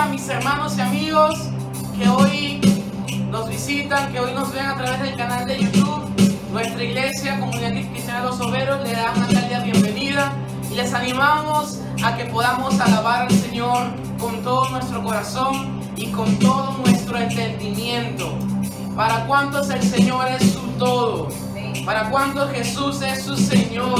mis hermanos y amigos que hoy nos visitan, que hoy nos ven a través del canal de YouTube. Nuestra iglesia, Comunidad Cristiana de los Obreros, le da una cálida bienvenida y les animamos a que podamos alabar al Señor con todo nuestro corazón y con todo nuestro entendimiento. ¿Para cuántos el Señor es su todo? ¿Para cuántos Jesús es su Señor?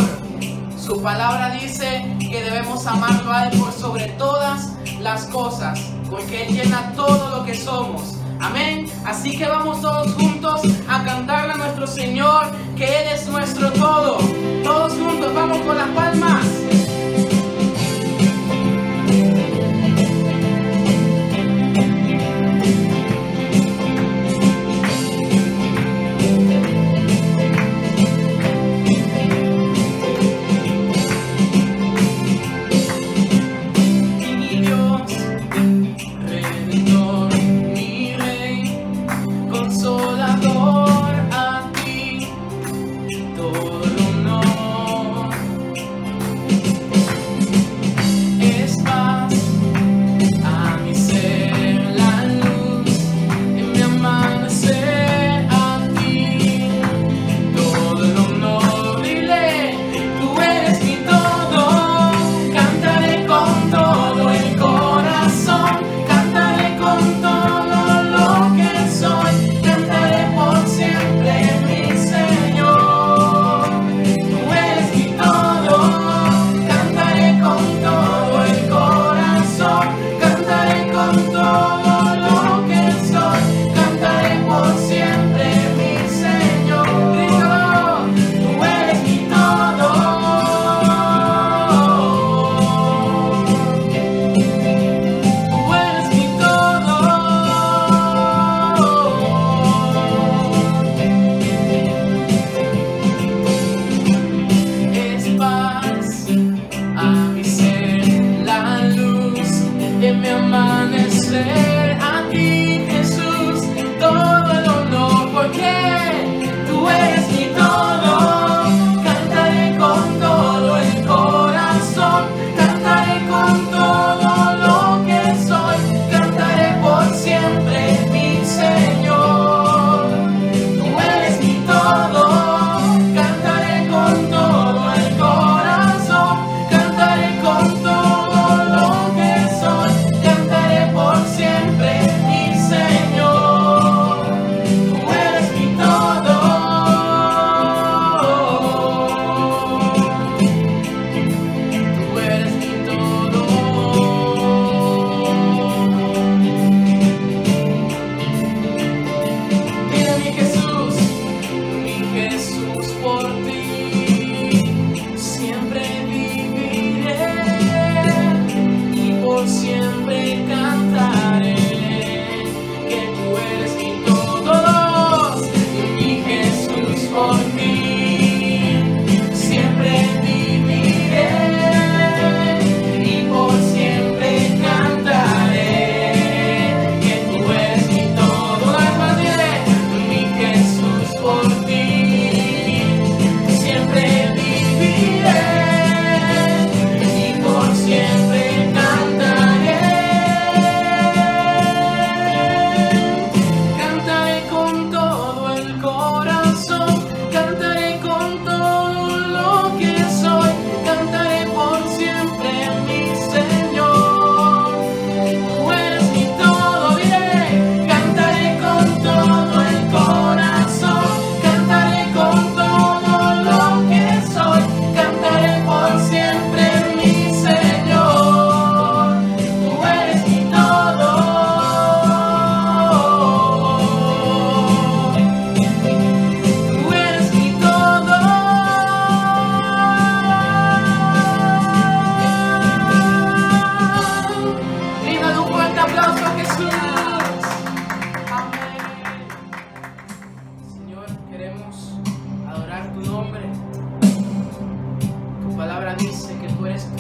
Su palabra dice que debemos amarlo a Él por sobre todas las cosas, porque Él llena todo lo que somos. Amén. Así que vamos todos juntos a cantarle a nuestro Señor, que Él es nuestro todo. Todos juntos, vamos con las palmas.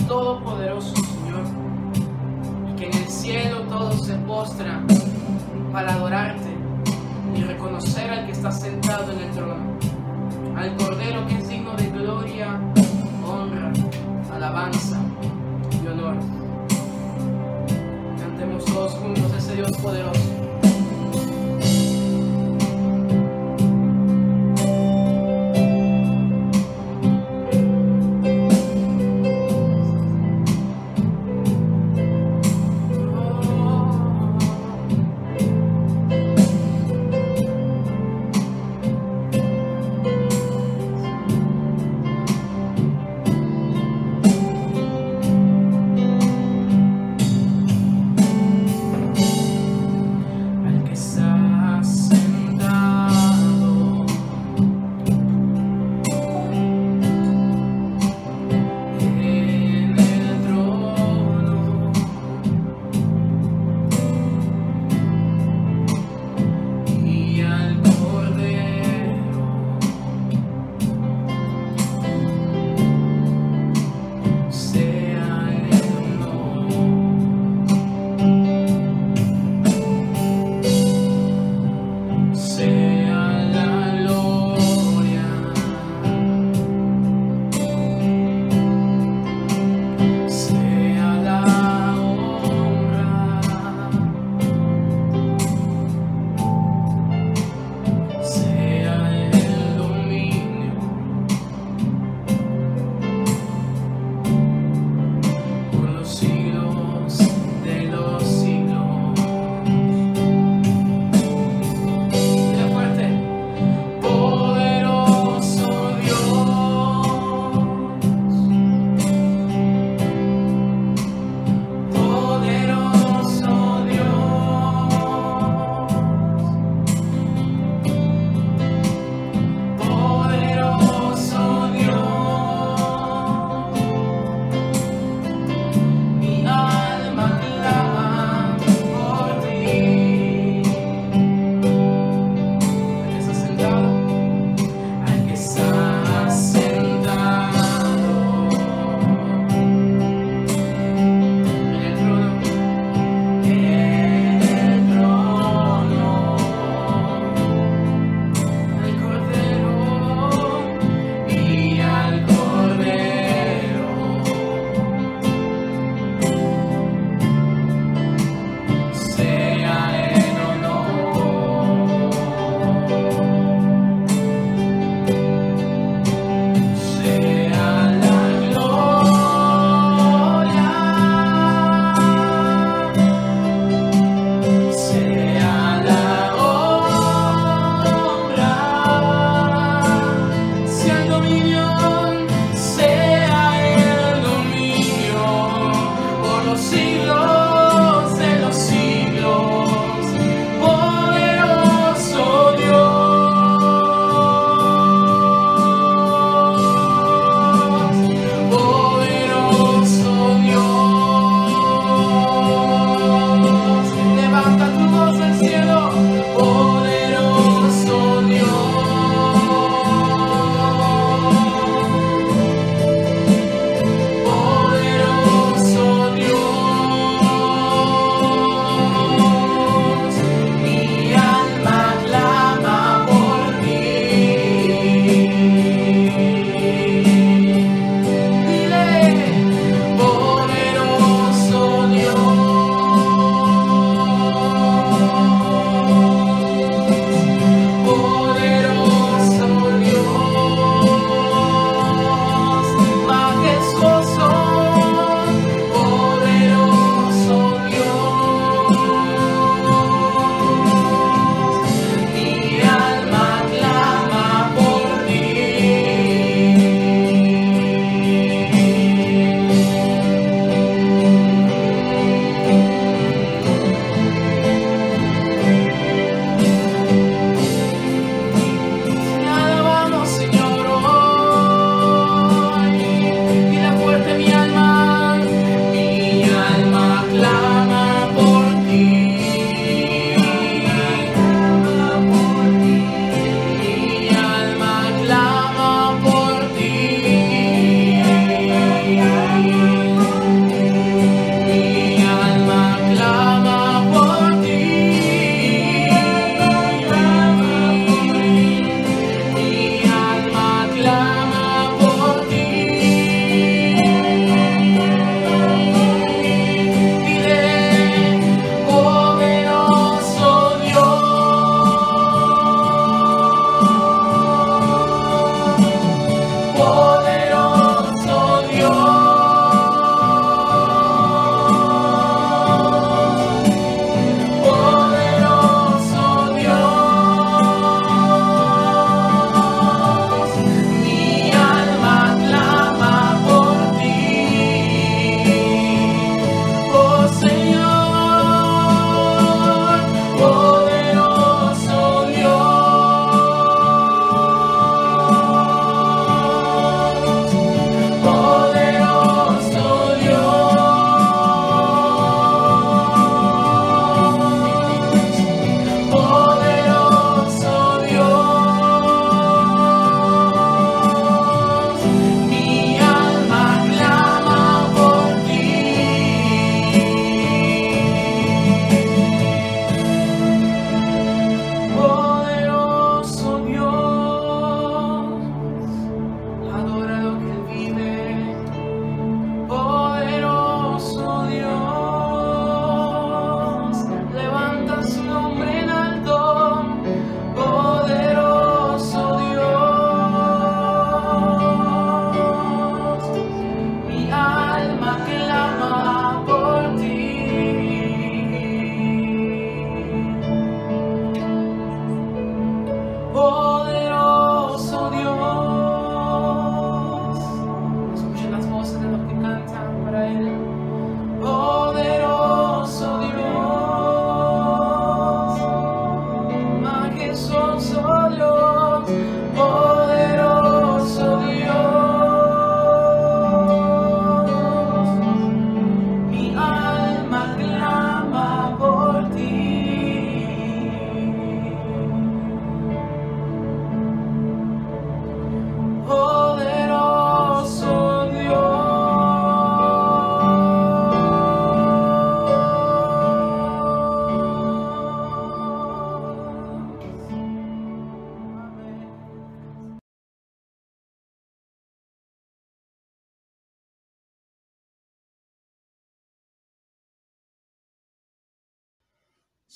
Todopoderoso, Señor, y que en el cielo todos se postran para adorarte y reconocer al que está sentado en el trono, al Cordero que es digno de gloria, honra, alabanza y honor. Cantemos todos juntos. poderoso.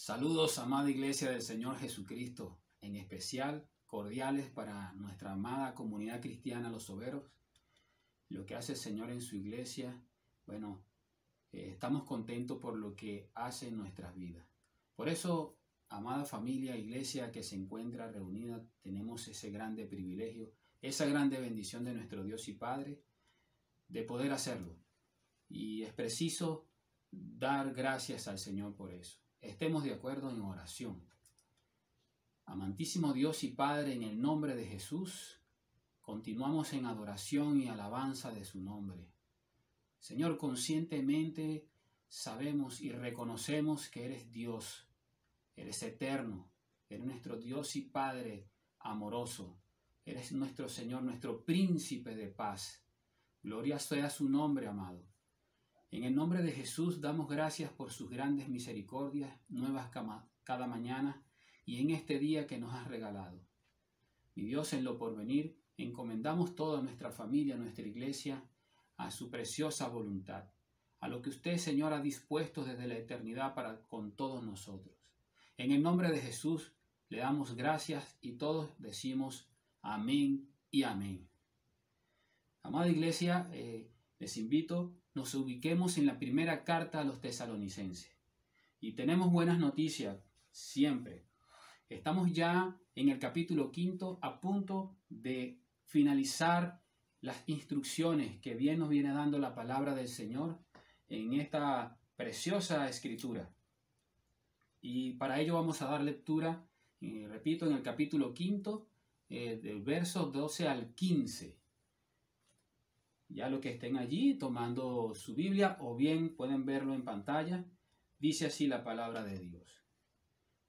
Saludos, amada Iglesia del Señor Jesucristo, en especial cordiales para nuestra amada comunidad cristiana Los Soberos. Lo que hace el Señor en su iglesia, bueno, estamos contentos por lo que hace en nuestras vidas. Por eso, amada familia, iglesia que se encuentra reunida, tenemos ese grande privilegio, esa grande bendición de nuestro Dios y Padre, de poder hacerlo. Y es preciso dar gracias al Señor por eso. Estemos de acuerdo en oración. Amantísimo Dios y Padre, en el nombre de Jesús, continuamos en adoración y alabanza de su nombre. Señor, conscientemente sabemos y reconocemos que eres Dios, eres eterno, eres nuestro Dios y Padre amoroso, eres nuestro Señor, nuestro príncipe de paz. Gloria sea su nombre, amado. En el nombre de Jesús damos gracias por sus grandes misericordias, nuevas cada mañana y en este día que nos has regalado. Mi Dios, en lo porvenir, encomendamos toda nuestra familia, nuestra iglesia, a su preciosa voluntad, a lo que usted, Señor, ha dispuesto desde la eternidad para con todos nosotros. En el nombre de Jesús le damos gracias y todos decimos amén y amén. Amada iglesia, les invito, nos ubiquemos en la primera carta a los tesalonicenses. Y tenemos buenas noticias siempre. Estamos ya en el capítulo 5, a punto de finalizar las instrucciones que bien nos viene dando la palabra del Señor en esta preciosa escritura. Y para ello vamos a dar lectura, repito, en el capítulo 5, del verso 12 al 15. Ya lo que estén allí tomando su Biblia o bien pueden verlo en pantalla, dice así la palabra de Dios.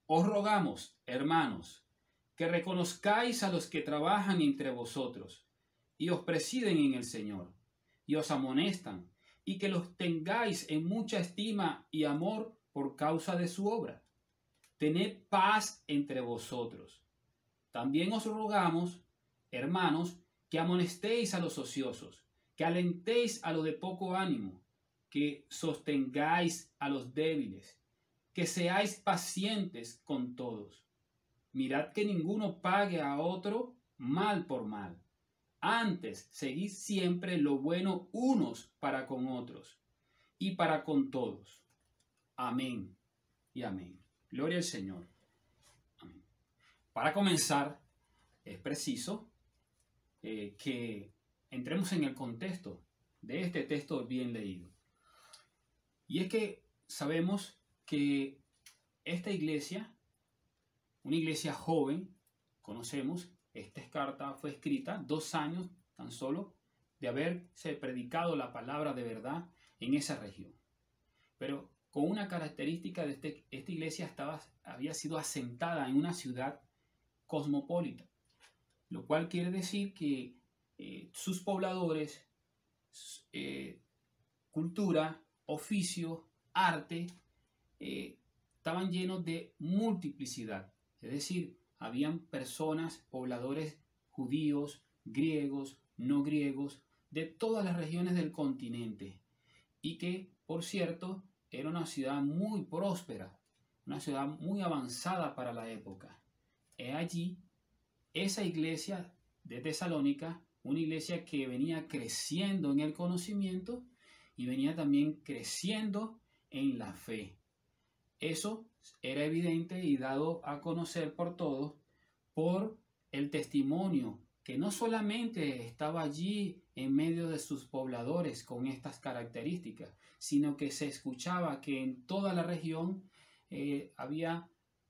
Os rogamos, hermanos, que reconozcáis a los que trabajan entre vosotros y os presiden en el Señor y os amonestan y que los tengáis en mucha estima y amor por causa de su obra. Tened paz entre vosotros. También os rogamos, hermanos, que amonestéis a los ociosos, que alentéis a los de poco ánimo, que sostengáis a los débiles, que seáis pacientes con todos. Mirad que ninguno pague a otro mal por mal. Antes, seguid siempre lo bueno unos para con otros y para con todos. Amén y amén. Gloria al Señor. Amén. Para comenzar, es preciso que entremos en el contexto de este texto bien leído. Y es que sabemos que esta iglesia, una iglesia joven, conocemos, esta carta fue escrita 2 años tan solo de haberse predicado la palabra de verdad en esa región. Pero con una característica de esta iglesia había sido asentada en una ciudad cosmopolita, lo cual quiere decir que sus pobladores, cultura, oficio, arte, estaban llenos de multiplicidad. Es decir, habían personas, pobladores judíos, griegos, no griegos, de todas las regiones del continente. Y que, por cierto, era una ciudad muy próspera, una ciudad muy avanzada para la época. He allí esa iglesia de Tesalónica, una iglesia que venía creciendo en el conocimiento y venía también creciendo en la fe. Eso era evidente y dado a conocer por todos por el testimonio que no solamente estaba allí en medio de sus pobladores con estas características, sino que se escuchaba que en toda la región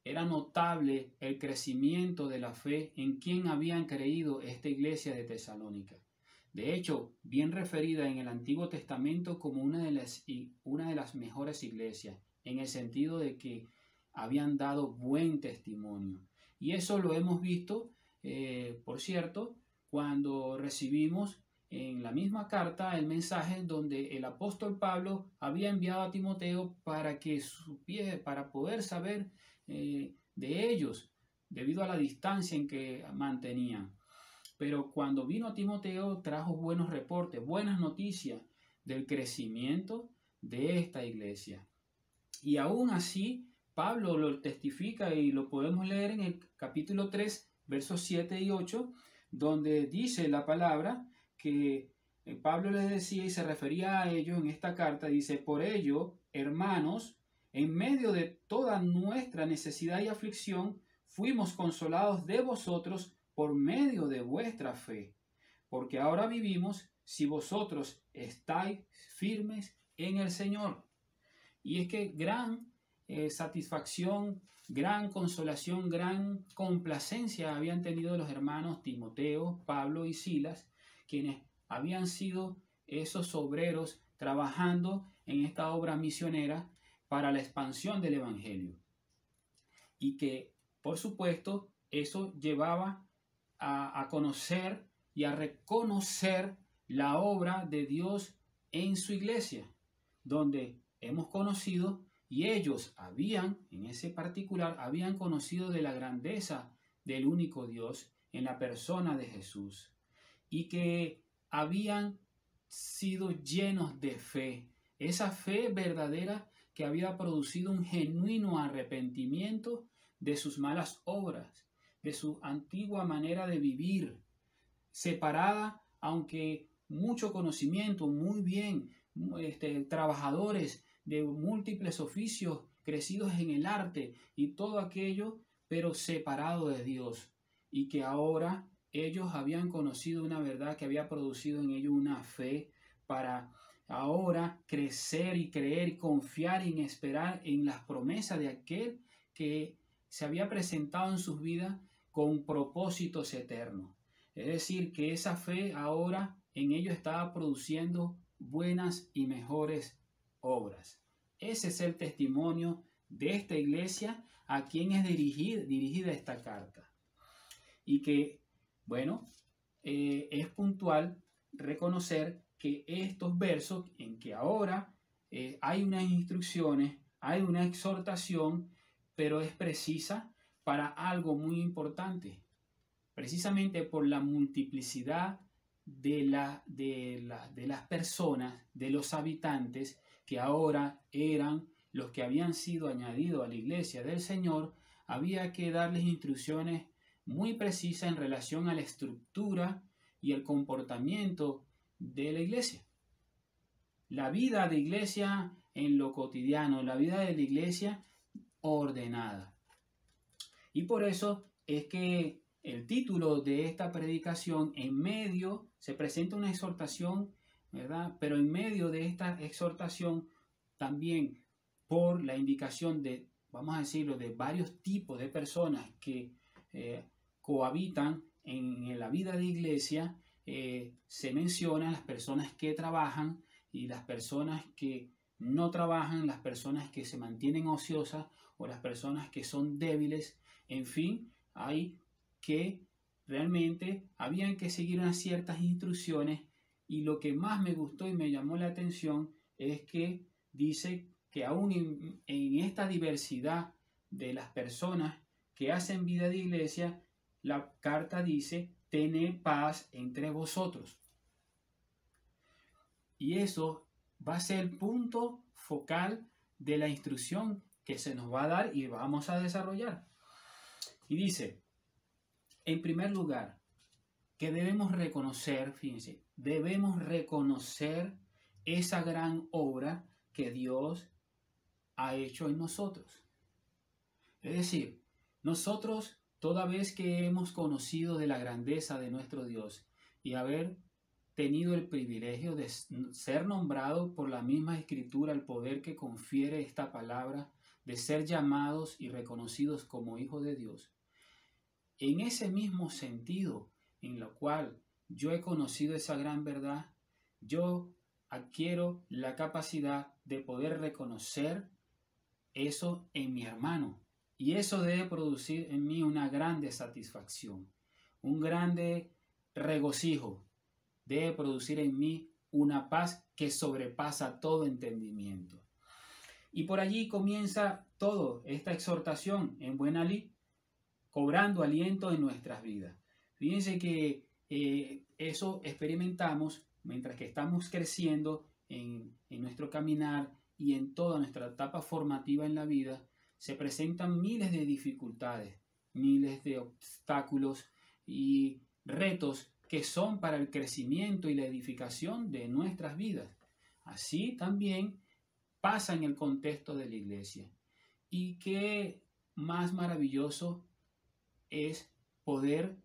era notable el crecimiento de la fe en quien habían creído esta iglesia de Tesalónica. De hecho, bien referida en el Antiguo Testamento como una de las mejores iglesias, en el sentido de que habían dado buen testimonio. Y eso lo hemos visto, por cierto, cuando recibimos en la misma carta el mensaje donde el apóstol Pablo había enviado a Timoteo para poder saber de ellos, debido a la distancia en que mantenían. Pero cuando vino a Timoteo trajo buenos reportes, buenas noticias del crecimiento de esta iglesia. Y aún así, Pablo lo testifica y lo podemos leer en el capítulo 3, versos 7 y 8, donde dice la palabra que Pablo les decía y se refería a ellos en esta carta, dice: por ello, hermanos, en medio de toda nuestra necesidad y aflicción, fuimos consolados de vosotros por medio de vuestra fe, porque ahora vivimos si vosotros estáis firmes en el Señor. Y es que gran satisfacción, gran consolación, gran complacencia habían tenido los hermanos Timoteo, Pablo y Silas, quienes habían sido esos obreros trabajando en esta obra misionera para la expansión del Evangelio. Y que, por supuesto, eso llevaba a conocer y a reconocer la obra de Dios en su iglesia, donde hemos conocido y ellos habían, en ese particular, habían conocido de la grandeza del único Dios en la persona de Jesús y que habían sido llenos de fe, esa fe verdadera que había producido un genuino arrepentimiento de sus malas obras, de su antigua manera de vivir, separada, aunque mucho conocimiento, muy bien, trabajadores de múltiples oficios, crecidos en el arte y todo aquello, pero separado de Dios, y que ahora ellos habían conocido una verdad que había producido en ellos una fe para ahora crecer y creer y confiar y esperar en las promesas de aquel que se había presentado en sus vidas con propósitos eternos. Es decir, que esa fe ahora en ellos estaba produciendo buenas y mejores obras. Ese es el testimonio de esta iglesia a quien es dirigida esta carta. Y que, bueno, es puntual reconocer que estos versos en que ahora hay unas instrucciones, hay una exhortación, pero es precisa para algo muy importante, precisamente por la multiplicidad de las personas, de los habitantes que ahora eran los que habían sido añadidos a la iglesia del Señor. Había que darles instrucciones muy precisas en relación a la estructura y el comportamiento de la iglesia. La vida de iglesia en lo cotidiano, la vida de la iglesia ordenada. Y por eso es que el título de esta predicación, en medio, se presenta una exhortación, ¿verdad? Pero en medio de esta exhortación, también por la indicación de, vamos a decirlo, de varios tipos de personas que cohabitan en la vida de iglesia, se mencionan las personas que trabajan y las personas que no trabajan, las personas que se mantienen ociosas o las personas que son débiles. En fin, hay que realmente habían que seguir unas ciertas instrucciones, y lo que más me gustó y me llamó la atención es que dice que aún en esta diversidad de las personas que hacen vida de iglesia, la carta dice: tened paz entre vosotros. Y eso va a ser el punto focal de la instrucción que se nos va a dar y vamos a desarrollar. Y dice, en primer lugar, que debemos reconocer, fíjense, debemos reconocer esa gran obra que Dios ha hecho en nosotros. Es decir, nosotros, toda vez que hemos conocido de la grandeza de nuestro Dios y haber tenido el privilegio de ser nombrado por la misma Escritura, el poder que confiere esta palabra, de ser llamados y reconocidos como hijos de Dios, en ese mismo sentido en lo cual yo he conocido esa gran verdad, yo adquiero la capacidad de poder reconocer eso en mi hermano. Y eso debe producir en mí una grande satisfacción, un grande regocijo. Debe producir en mí una paz que sobrepasa todo entendimiento. Y por allí comienza toda esta exhortación en buena lid, cobrando aliento en nuestras vidas. Fíjense que eso experimentamos mientras que estamos creciendo en nuestro caminar y en toda nuestra etapa formativa en la vida. se presentan miles de dificultades, miles de obstáculos y retos que son para el crecimiento y la edificación de nuestras vidas. Así también pasa en el contexto de la iglesia. Y qué más maravilloso es poder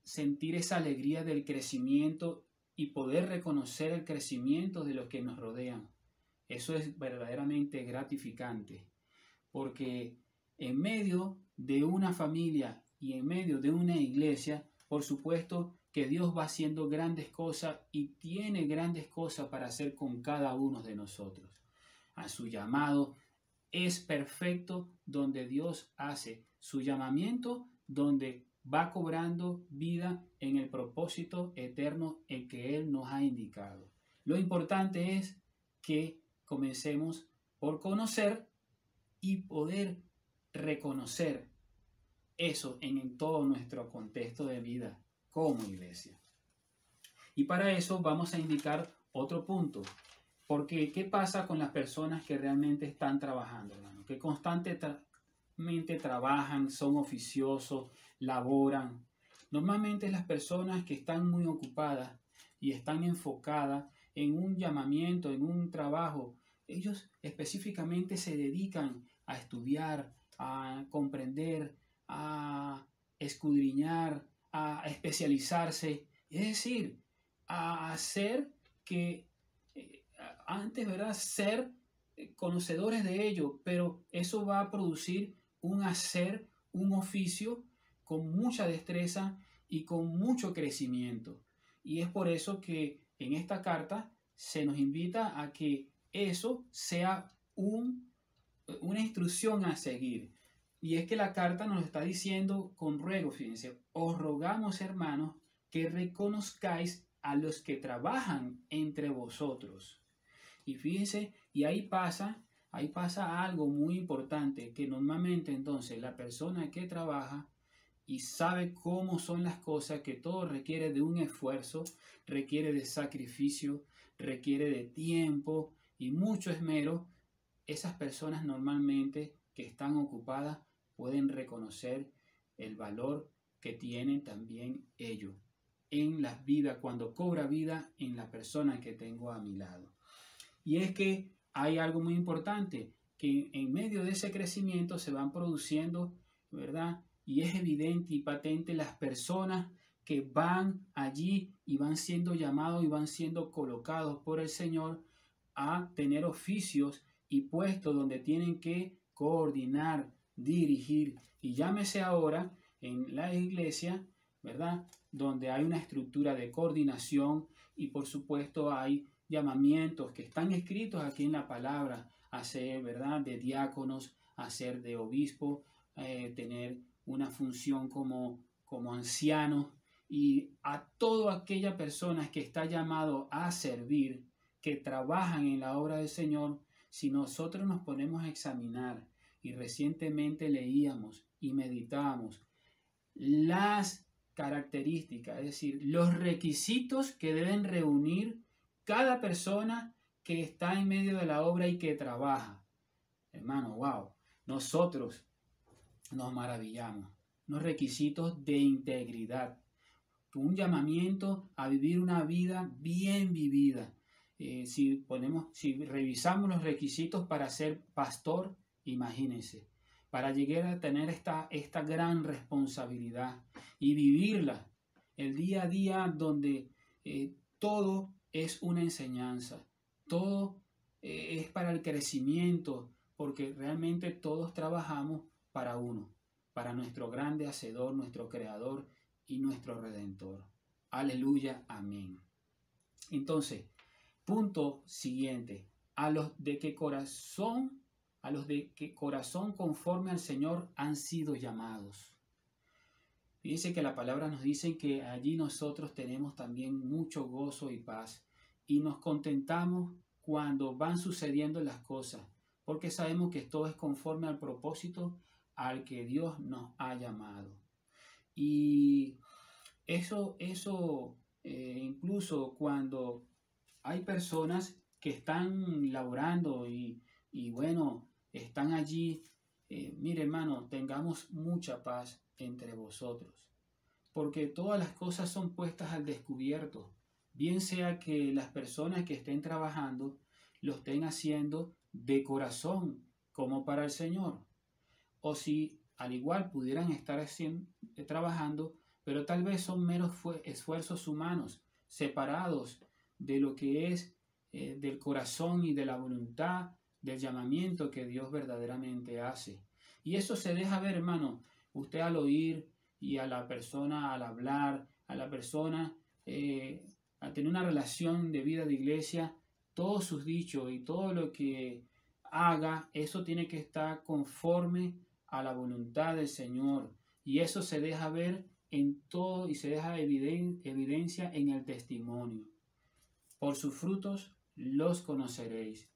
sentir esa alegría del crecimiento y poder reconocer el crecimiento de los que nos rodean. Eso es verdaderamente gratificante, porque en medio de una familia y en medio de una iglesia, por supuesto que Dios va haciendo grandes cosas y tiene grandes cosas para hacer con cada uno de nosotros. A su llamado es perfecto donde Dios hace su llamamiento, donde va cobrando vida en el propósito eterno en que Él nos ha indicado. Lo importante es que comencemos por conocer y poder reconocer eso en todo nuestro contexto de vida como iglesia. Y para eso vamos a indicar otro punto. Porque, ¿qué pasa con las personas que realmente están trabajando, hermano? Que constantemente trabajan, son oficiosos, laboran. Normalmente las personas que están muy ocupadas y están enfocadas en un llamamiento, en un trabajo, ellos específicamente se dedican a estudiar, a comprender, a escudriñar, a especializarse, es decir, a hacer que antes, ¿verdad?, ser conocedores de ello, pero eso va a producir un hacer, un oficio con mucha destreza y con mucho crecimiento. Y es por eso que en esta carta se nos invita a que eso sea una instrucción a seguir. Y es que la carta nos está diciendo con ruego, fíjense, os rogamos, hermanos, que reconozcáis a los que trabajan entre vosotros. Y fíjense, y ahí pasa algo muy importante, que normalmente entonces la persona que trabaja y sabe cómo son las cosas, que todo requiere de un esfuerzo, requiere de sacrificio, requiere de tiempo y mucho esmero, esas personas normalmente que están ocupadas pueden reconocer el valor que tienen también ellos en las vidas, cuando cobra vida en la persona que tengo a mi lado. Y es que hay algo muy importante, que en medio de ese crecimiento se van produciendo, ¿verdad? Y es evidente y patente las personas que van allí y van siendo llamados y van siendo colocados por el Señor a tener oficios y puestos donde tienen que coordinar, dirigir. Y llámese ahora en la iglesia, ¿verdad?, donde hay una estructura de coordinación y por supuesto hay llamamientos que están escritos aquí en la palabra, a ser, ¿verdad?, de diáconos, a ser de obispo, tener una función como anciano, y a toda aquella persona que está llamado a servir, que trabajan en la obra del Señor. Si nosotros nos ponemos a examinar, y recientemente leíamos y meditamos las características, es decir, los requisitos que deben reunir cada persona que está en medio de la obra y que trabaja. Hermano, wow, nosotros nos maravillamos. Los requisitos de integridad, un llamamiento a vivir una vida bien vivida. Si revisamos los requisitos para ser pastor, imagínense, para llegar a tener esta gran responsabilidad y vivirla el día a día, donde todo es una enseñanza, todo es para el crecimiento, porque realmente todos trabajamos para uno, para nuestro grande Hacedor, nuestro Creador y nuestro Redentor. Aleluya, amén. Entonces, punto siguiente, a los de que corazón conforme al Señor han sido llamados. Fíjense que la palabra nos dice que allí nosotros tenemos también mucho gozo y paz, y nos contentamos cuando van sucediendo las cosas, porque sabemos que todo es conforme al propósito al que Dios nos ha llamado. Y eso incluso cuando hay personas que están laborando y bueno, están allí mire hermano, tengamos mucha paz entre vosotros, porque todas las cosas son puestas al descubierto, bien sea que las personas que estén trabajando lo estén haciendo de corazón como para el Señor, o si al igual pudieran estar trabajando, pero tal vez son meros esfuerzos humanos, separados de lo que es del corazón y de la voluntad, del llamamiento que Dios verdaderamente hace. Y eso se deja ver, hermano, usted al oír y a la persona al hablar, a la persona a tener una relación de vida de iglesia, todos sus dichos y todo lo que haga, eso tiene que estar conforme a la voluntad del Señor. Y eso se deja ver en todo y se deja evidencia en el testimonio. Por sus frutos los conoceréis.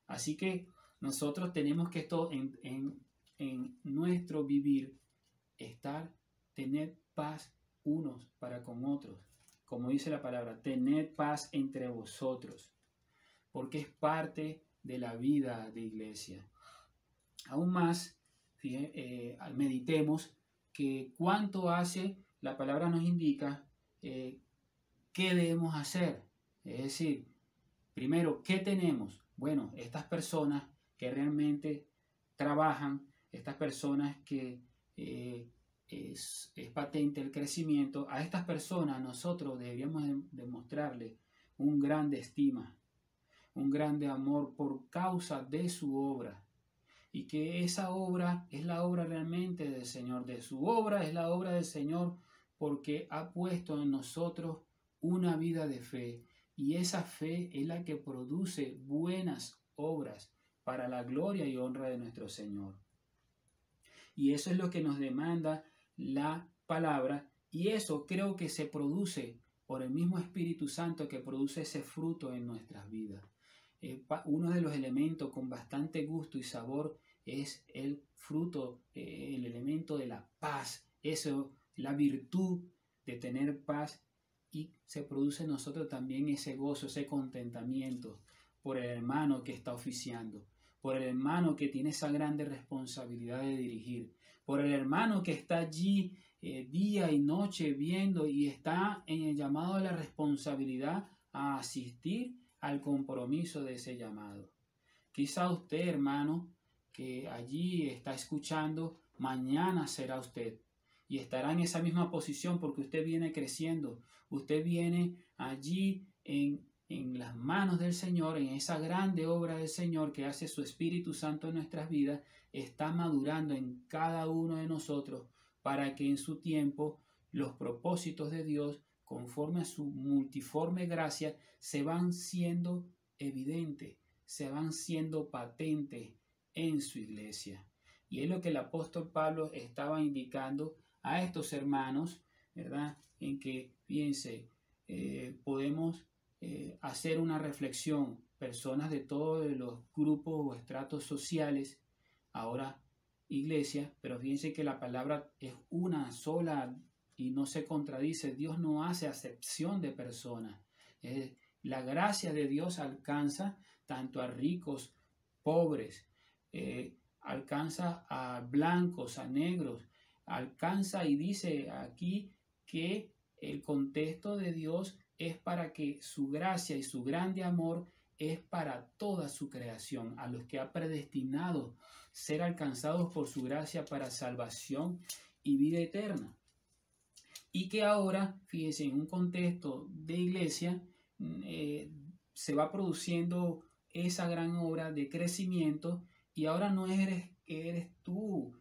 Así que nosotros tenemos que esto en nuestro vivir, tener paz unos para con otros. Como dice la palabra, tener paz entre vosotros, porque es parte de la vida de iglesia. Aún más, meditemos que cuánto hace, la palabra nos indica qué debemos hacer. Es decir, primero, ¿qué tenemos? Bueno, estas personas que realmente trabajan, estas personas que es patente el crecimiento, a estas personas nosotros deberíamos demostrarle un grande estima, un grande amor por causa de su obra, y que esa obra es la obra realmente del Señor, de su obra es la obra del Señor, porque ha puesto en nosotros una vida de fe, y esa fe es la que produce buenas obras para la gloria y honra de nuestro Señor. Y eso es lo que nos demanda la palabra, y eso creo que se produce por el mismo Espíritu Santo que produce ese fruto en nuestras vidas. Uno de los elementos con bastante gusto y sabor es el fruto, el elemento de la paz, eso, la virtud de tener paz, y se produce en nosotros también ese gozo, ese contentamiento por el hermano que está oficiando, por el hermano que tiene esa grande responsabilidad de dirigir, por el hermano que está allí día y noche viendo y está en el llamado de la responsabilidad a asistir al compromiso de ese llamado. Quizá usted, hermano, que allí está escuchando, mañana será usted y estará en esa misma posición porque usted viene creciendo, usted viene allí en las manos del Señor, en esa grande obra del Señor que hace su Espíritu Santo en nuestras vidas, está madurando en cada uno de nosotros para que en su tiempo los propósitos de Dios, conforme a su multiforme gracia, se van siendo evidentes, se van siendo patentes en su iglesia. Y es lo que el apóstol Pablo estaba indicando a estos hermanos, ¿verdad? En que, fíjense, podemos hacer una reflexión, personas de todos los grupos o estratos sociales, ahora iglesia, pero fíjense que la palabra es una sola y no se contradice. Dios no hace acepción de personas. La gracia de Dios alcanza tanto a ricos, pobres, alcanza a blancos, a negros, alcanza, y dice aquí que el contexto de Dios es para que su gracia y su grande amor es para toda su creación, a los que ha predestinado ser alcanzados por su gracia para salvación y vida eterna. Y que ahora, fíjense, en un contexto de iglesia, se va produciendo esa gran obra de crecimiento, y ahora no eres tú,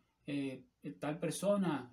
tal persona,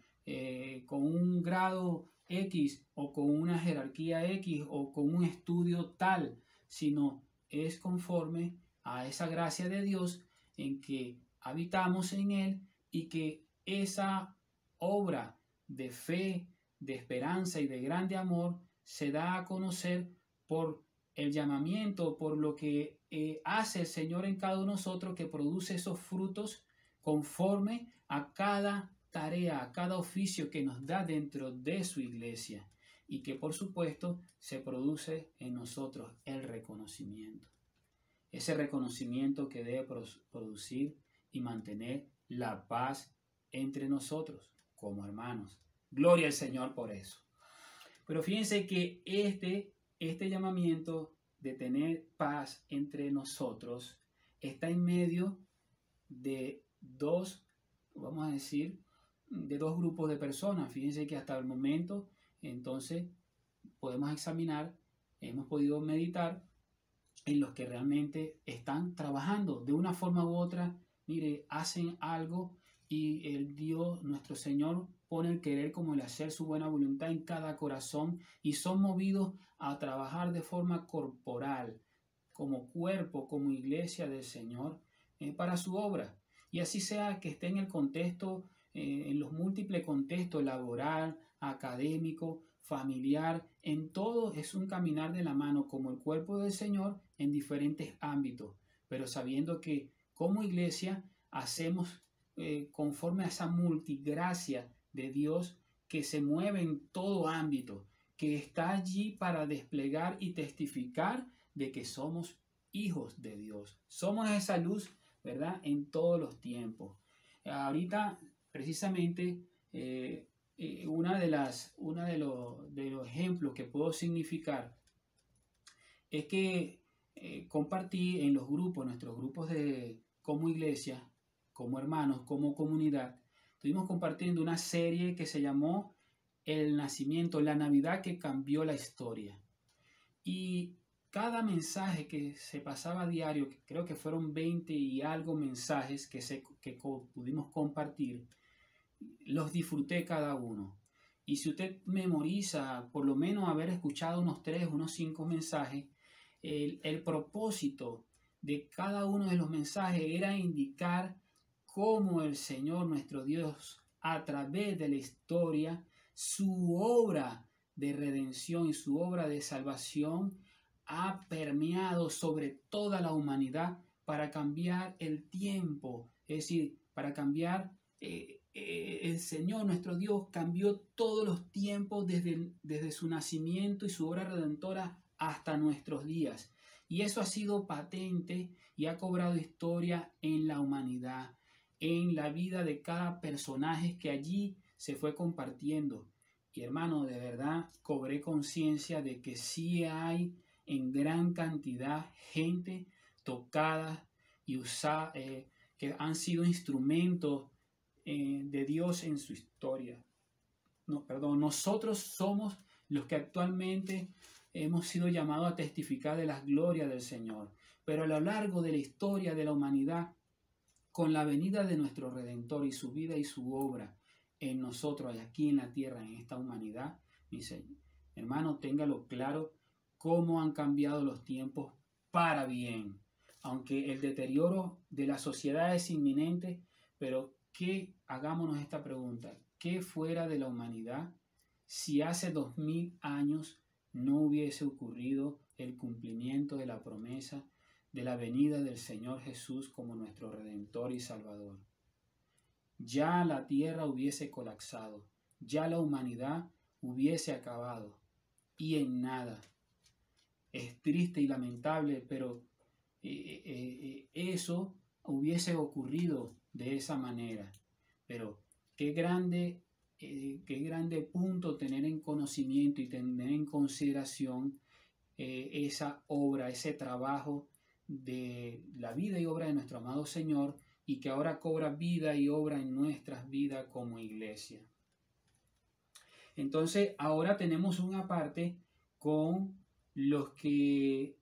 con un grado X o con una jerarquía X o con un estudio tal, sino es conforme a esa gracia de Dios en que habitamos en Él, y que esa obra de fe, de esperanza y de grande amor se da a conocer por el llamamiento, por lo que hace el Señor en cada uno de nosotros, que produce esos frutos conforme a cada tarea, a cada oficio que nos da dentro de su iglesia, y que por supuesto se produce en nosotros el reconocimiento. Ese reconocimiento que debe producir y mantener la paz entre nosotros como hermanos. Gloria al Señor por eso. Pero fíjense que este llamamiento de tener paz entre nosotros está en medio de dos, vamos a decir, de dos grupos de personas. Fíjense que hasta el momento, entonces, podemos examinar, hemos podido meditar en los que realmente están trabajando de una forma u otra. Mire, hacen algo y el Dios, nuestro Señor, pone el querer como el hacer su buena voluntad en cada corazón y son movidos a trabajar de forma corporal, como cuerpo, como iglesia del Señor, para su obra. Y así sea que esté en el contexto, en los múltiples contextos laboral, académico, familiar, en todo es un caminar de la mano como el cuerpo del Señor en diferentes ámbitos, pero sabiendo que como iglesia hacemos conforme a esa multigracia de Dios que se mueve en todo ámbito, que está allí para desplegar y testificar de que somos hijos de Dios. Somos esa luz, ¿verdad? En todos los tiempos. Ahorita, precisamente, uno de los ejemplos que puedo significar es que compartí en los grupos, nuestros grupos como iglesia, como hermanos, como comunidad, estuvimos compartiendo una serie que se llamó El Nacimiento, la Navidad que cambió la historia. Y cada mensaje que se pasaba a diario, creo que fueron 20 y algo mensajes que pudimos compartir, los disfruté cada uno. Y si usted memoriza, por lo menos haber escuchado unos 3, unos 5 mensajes, el propósito de cada uno de los mensajes era indicar cómo el Señor, nuestro Dios, a través de la historia, su obra de redención y su obra de salvación ha permeado sobre toda la humanidad para cambiar el tiempo, es decir, para cambiar el Señor, nuestro Dios, cambió todos los tiempos desde su nacimiento y su obra redentora hasta nuestros días. Y eso ha sido patente y ha cobrado historia en la humanidad, en la vida de cada personaje que allí se fue compartiendo. Y hermano, de verdad cobré conciencia de que sí hay en gran cantidad gente tocada y usada, que han sido instrumentos de Dios en su historia. Nosotros somos los que actualmente hemos sido llamados a testificar de las glorias del Señor. Pero a lo largo de la historia de la humanidad, con la venida de nuestro Redentor y su vida y su obra en nosotros, aquí en la tierra, en esta humanidad, mi Señor, hermano, téngalo claro cómo han cambiado los tiempos para bien. Aunque el deterioro de la sociedad es inminente, pero hagámonos esta pregunta: ¿qué fuera de la humanidad si hace 2000 años no hubiese ocurrido el cumplimiento de la promesa de la venida del Señor Jesús como nuestro Redentor y Salvador? Ya la tierra hubiese colapsado, ya la humanidad hubiese acabado, y en nada. Es triste y lamentable, pero eso hubiese ocurrido de esa manera. Pero qué grande punto tener en conocimiento y tener en consideración esa obra, ese trabajo de la vida y obra de nuestro amado Señor, y que ahora cobra vida y obra en nuestras vidas como iglesia. Entonces ahora tenemos una parte con los que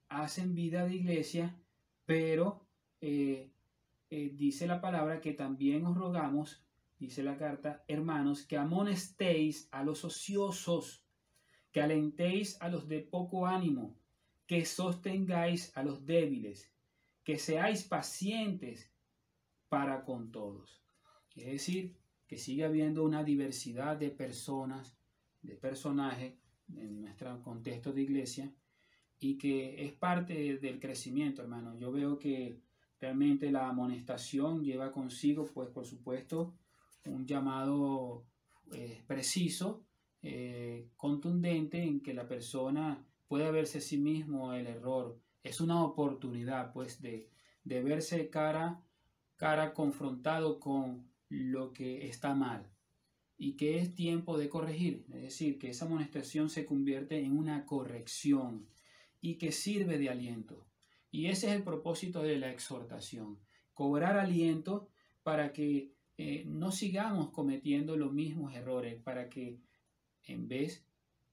hacen vida de iglesia, pero dice la palabra que también os rogamos, dice la carta, hermanos, que amonestéis a los ociosos, que alentéis a los de poco ánimo, que sostengáis a los débiles, que seáis pacientes para con todos. Es decir, que sigue habiendo una diversidad de personas, de personajes en nuestro contexto de iglesia, y que es parte del crecimiento, hermano. Yo veo que realmente la amonestación lleva consigo, pues por supuesto, un llamado preciso, contundente, en que la persona puede verse a sí mismo el error. Es una oportunidad, pues, de verse cara cara confrontado con lo que está mal y que es tiempo de corregir. Es decir, que esa amonestación se convierte en una corrección y que sirve de aliento. Y ese es el propósito de la exhortación, cobrar aliento para que no sigamos cometiendo los mismos errores, para que en vez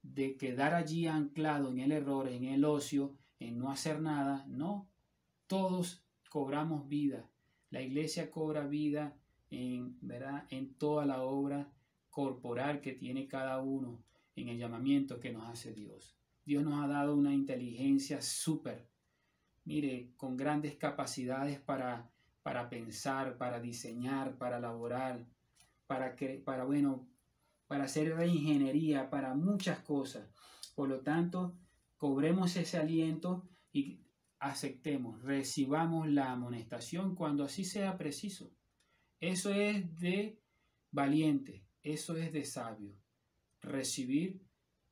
de quedar allí anclado en el error, en el ocio, en no hacer nada, no, todos cobramos vida. La iglesia cobra vida ¿verdad? En toda la obra corporal que tiene cada uno, en el llamamiento que nos hace Dios. Dios nos ha dado una inteligencia súper, mire, con grandes capacidades para pensar, para diseñar, para elaborar, para hacer reingeniería, para muchas cosas. Por lo tanto, cobremos ese aliento y aceptemos, recibamos la amonestación cuando así sea preciso. Eso es de valiente, eso es de sabio. Recibir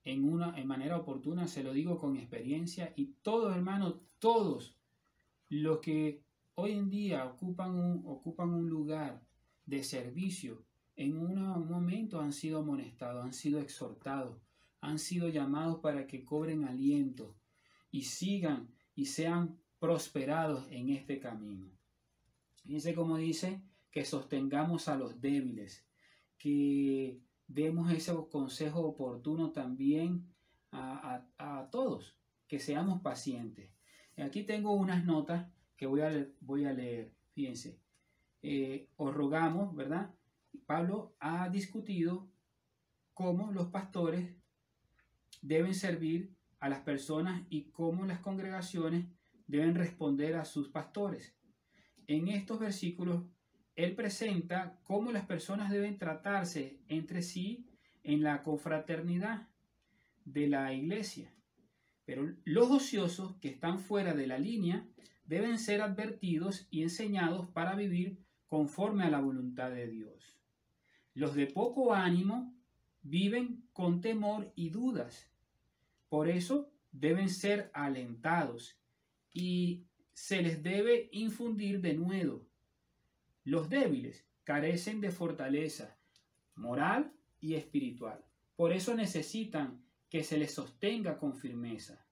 en manera oportuna, se lo digo con experiencia, y todos, hermanos, todos los que hoy en día ocupan un lugar de servicio, en un momento han sido amonestados, han sido exhortados, han sido llamados para que cobren aliento y sigan y sean prosperados en este camino. Fíjense cómo dice que sostengamos a los débiles, que demos ese consejo oportuno también a todos, que seamos pacientes. Aquí tengo unas notas que voy a leer. Fíjense, os rogamos, ¿verdad? Pablo ha discutido cómo los pastores deben servir a las personas y cómo las congregaciones deben responder a sus pastores. En estos versículos, él presenta cómo las personas deben tratarse entre sí en la confraternidad de la iglesia. Pero los ociosos que están fuera de la línea deben ser advertidos y enseñados para vivir conforme a la voluntad de Dios. Los de poco ánimo viven con temor y dudas. Por eso deben ser alentados y se les debe infundir denuedo. Los débiles carecen de fortaleza moral y espiritual. Por eso necesitan que se les sostenga con firmeza.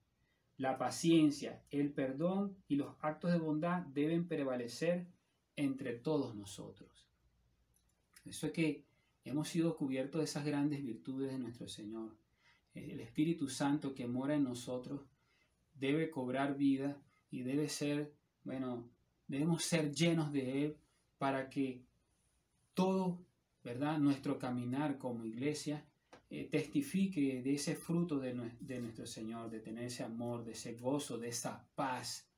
La paciencia, el perdón y los actos de bondad deben prevalecer entre todos nosotros. Eso es que hemos sido cubiertos de esas grandes virtudes de nuestro Señor. El Espíritu Santo que mora en nosotros debe cobrar vida y debemos ser llenos de Él para que todo, ¿verdad?, nuestro caminar como iglesia testifique de ese fruto de nuestro Señor, de tener ese amor, de ese gozo, de esa paz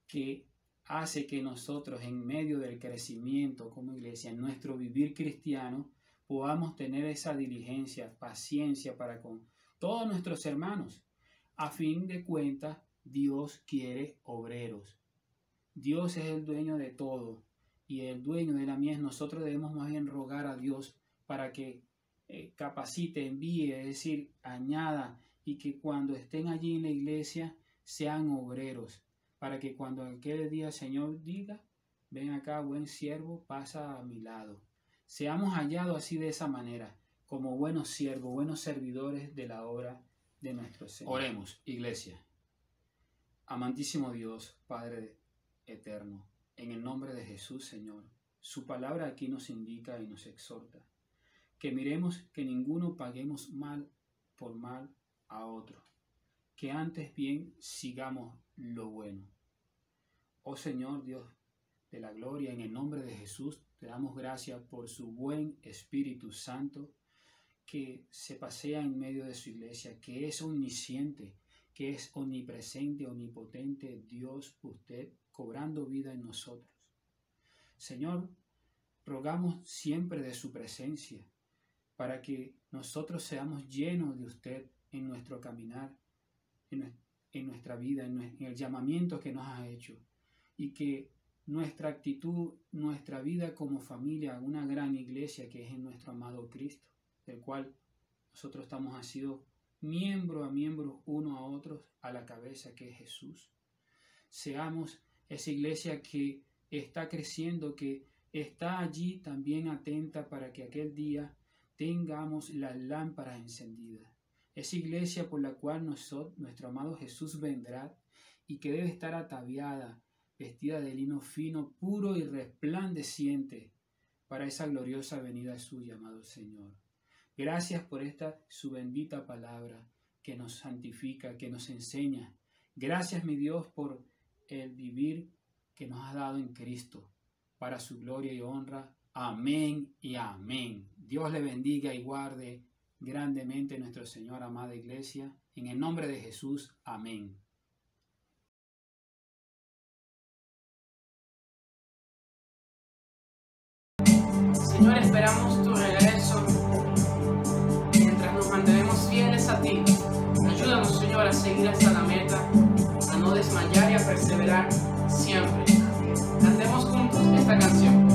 que hace que nosotros en medio del crecimiento como iglesia, en nuestro vivir cristiano, podamos tener esa diligencia, paciencia para con todos nuestros hermanos. A fin de cuentas, Dios quiere obreros. Dios es el dueño de todo y el dueño de la mies. Nosotros debemos más bien rogar a Dios para que capacite, envíe, es decir, añada, y que cuando estén allí en la iglesia sean obreros, para que cuando aquel día el Señor diga, ven acá, buen siervo, pasa a mi lado. Seamos hallados así de esa manera, como buenos siervos, buenos servidores de la obra de nuestro Señor. Oremos, iglesia. Amantísimo Dios, Padre eterno, en el nombre de Jesús, Señor, su palabra aquí nos indica y nos exhorta que miremos que ninguno paguemos mal por mal a otro, que antes bien sigamos lo bueno. Oh Señor Dios de la gloria, en el nombre de Jesús te damos gracias por su buen Espíritu Santo que se pasea en medio de su iglesia, que es omnisciente, que es omnipresente, omnipotente, Dios, usted cobrando vida en nosotros. Señor, rogamos siempre de su presencia para que nosotros seamos llenos de usted en nuestro caminar, en nuestra vida, en el llamamiento que nos ha hecho, y que nuestra actitud, nuestra vida como familia, una gran iglesia que es en nuestro amado Cristo, del cual nosotros estamos asidos miembro a miembro, uno a otros, a la cabeza que es Jesús. Seamos esa iglesia que está creciendo, que está allí también atenta para que aquel día tengamos las lámparas encendidas. Esa iglesia por la cual nuestro amado Jesús vendrá y que debe estar ataviada, vestida de lino fino, puro y resplandeciente para esa gloriosa venida suya, amado Señor. Gracias por esta su bendita palabra que nos santifica, que nos enseña. Gracias, mi Dios, por el vivir que nos has dado en Cristo, para su gloria y honra. Amén y amén. Dios le bendiga y guarde grandemente nuestro Señor, amada iglesia. En el nombre de Jesús, amén. Señor, esperamos tu regreso. Mientras nos mantenemos fieles a ti, ayúdanos, Señor, a seguir hasta la meta, a no desmayar y a perseverar siempre. Cantemos juntos esta canción.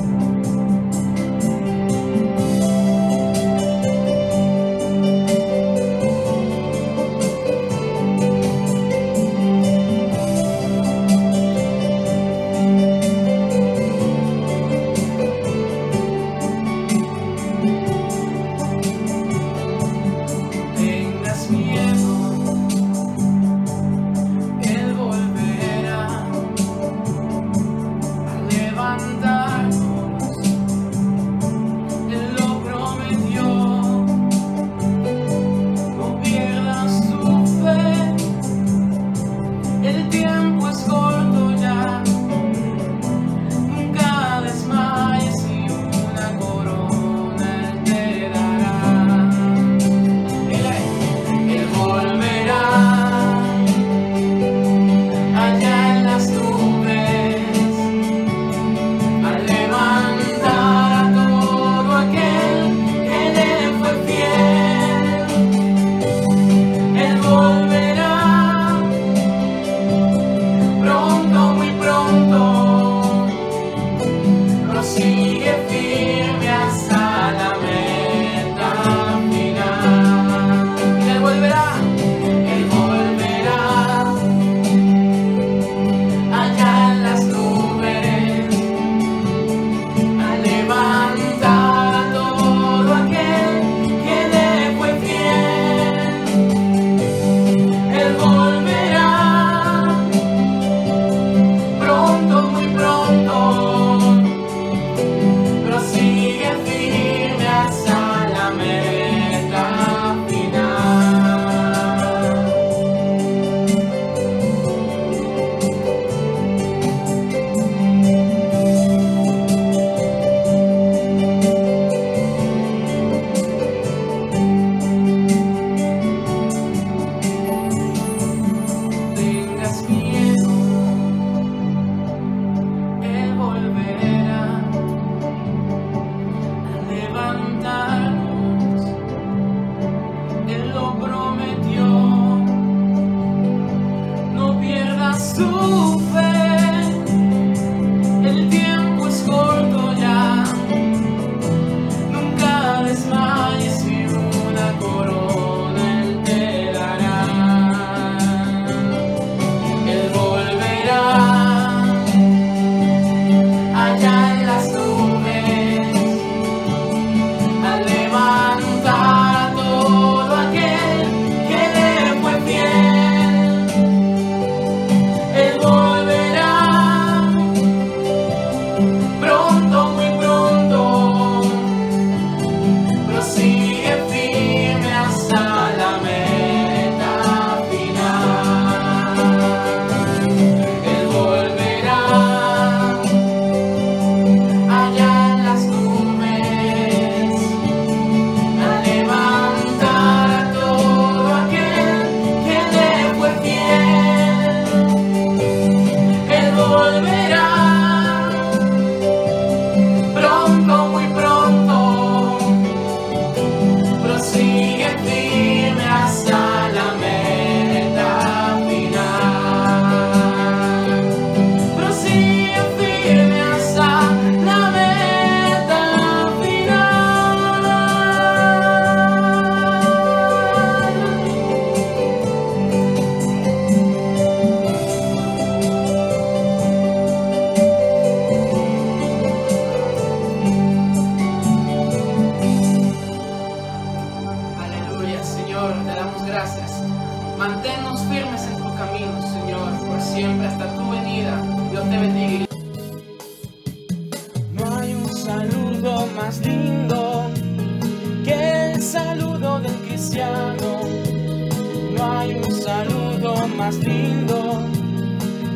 más lindo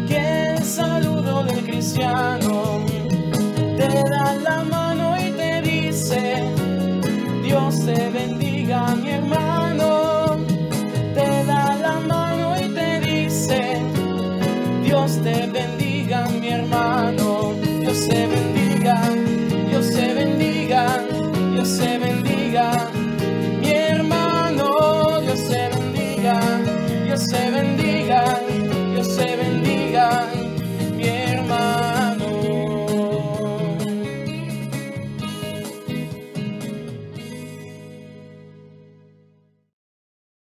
que el saludo del cristiano. Te da la mano y te dice: Dios te bendiga, mi hermano. Te da la mano y te dice: Dios te bendiga, mi hermano. Dios te bendiga, Dios te bendiga, Dios te bendiga, mi hermano. Dios te bendiga, Dios te bendiga, Dios te bendiga.